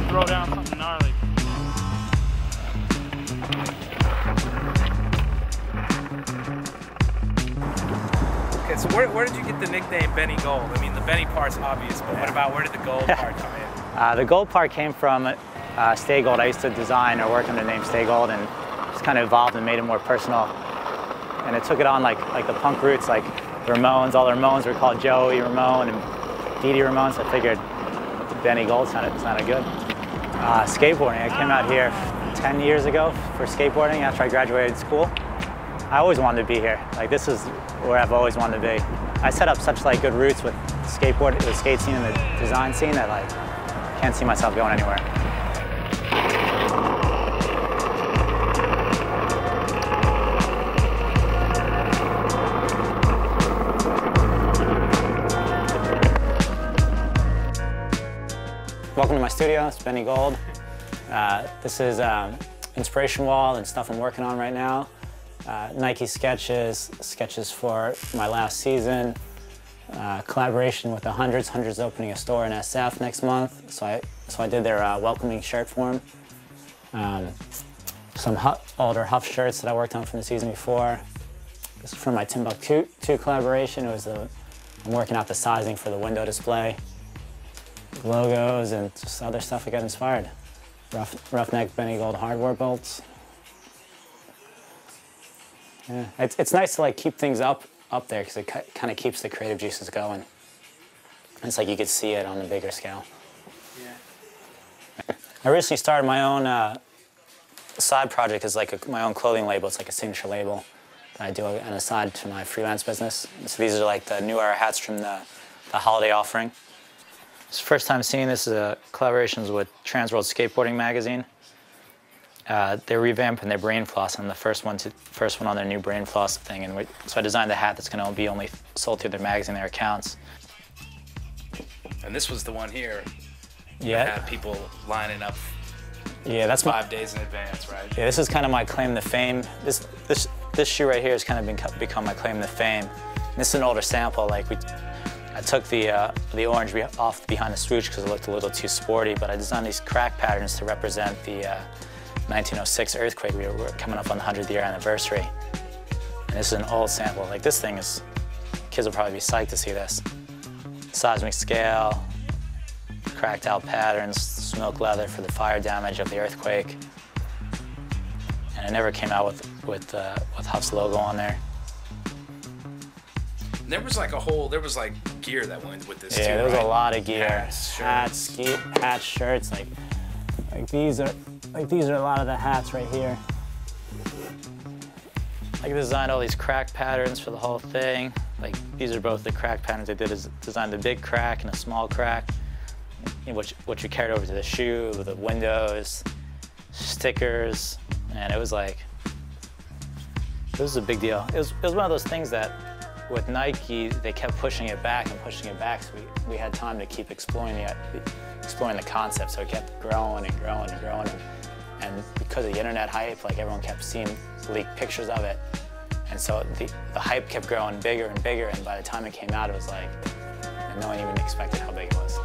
Throw down something gnarly. Okay, so where did you get the nickname Benny Gold? I mean, the Benny part's obvious, but what about where did the gold part come in? The gold part came from Stay Gold. I used to design or work under the name Stay Gold, and just kind of evolved and made it more personal. And it took it on like the punk roots, like the Ramones. All the Ramones were called Joey Ramone and Dee Dee Ramone, so I figured Benny Gold sounded good. Skateboarding, I came out here 10 years ago for skateboarding after I graduated school. I always wanted to be here. Like, this is where I've always wanted to be. I set up such like good roots with skateboarding, the skate scene and the design scene that like can't see myself going anywhere. Welcome to my studio, it's Benny Gold. This is inspiration wall and stuff I'm working on right now. Nike sketches for my last season, collaboration with the Hundreds. Hundreds opening a store in SF next month, so I did their welcoming shirt for them. Some older Huff shirts that I worked on from the season before. This is from my Timbuktu collaboration. I'm working out the sizing for the window display. Logos and just other stuff I got inspired. Roughneck Benny Gold hardware bolts. Yeah, it's nice to like keep things up there because it kind of keeps the creative juices going. It's like you could see it on a bigger scale. Yeah. I recently started my own side project as like my own clothing label. It's like a signature label that I do on the side to my freelance business. So these are like the New Era hats from the holiday offering. It's the first time seeing this collaborations with Transworld Skateboarding magazine. They're revamping their Brain Floss, and the first one on their new Brain Floss thing. And so I designed the hat that's going to be only sold through their magazine, their accounts. And this was the one here. Yeah. That had people lining up. Yeah, that's 5 days in advance, right? Yeah, this is kind of my claim to fame. This shoe right here has kind of become my claim to fame. And this is an older sample. Like I took the orange off behind the swoosh because it looked a little too sporty, but I designed these crack patterns to represent the 1906 earthquake. We were coming up on the 100th year anniversary. And this is an old sample. Like this thing is, kids will probably be psyched to see this. Seismic scale, cracked out patterns, smoke leather for the fire damage of the earthquake. And it never came out with Huff's logo on there. There was like gear that went with this too, Yeah, there was right? a lot of gear. Hats, shirts, like these are a lot of the hats right here. I designed all these crack patterns for the whole thing. Like these are both the crack patterns I did. Is designed a big crack and a small crack, which we carried over to the shoe, the windows, stickers, and it was a big deal. It was one of those things that with Nike, they kept pushing it back and pushing it back, so we had time to keep exploring the concept, so it kept growing and growing and growing. And because of the internet hype, like everyone kept seeing leaked pictures of it. And so the hype kept growing bigger and bigger, and by the time it came out, it was like, no one even expected how big it was.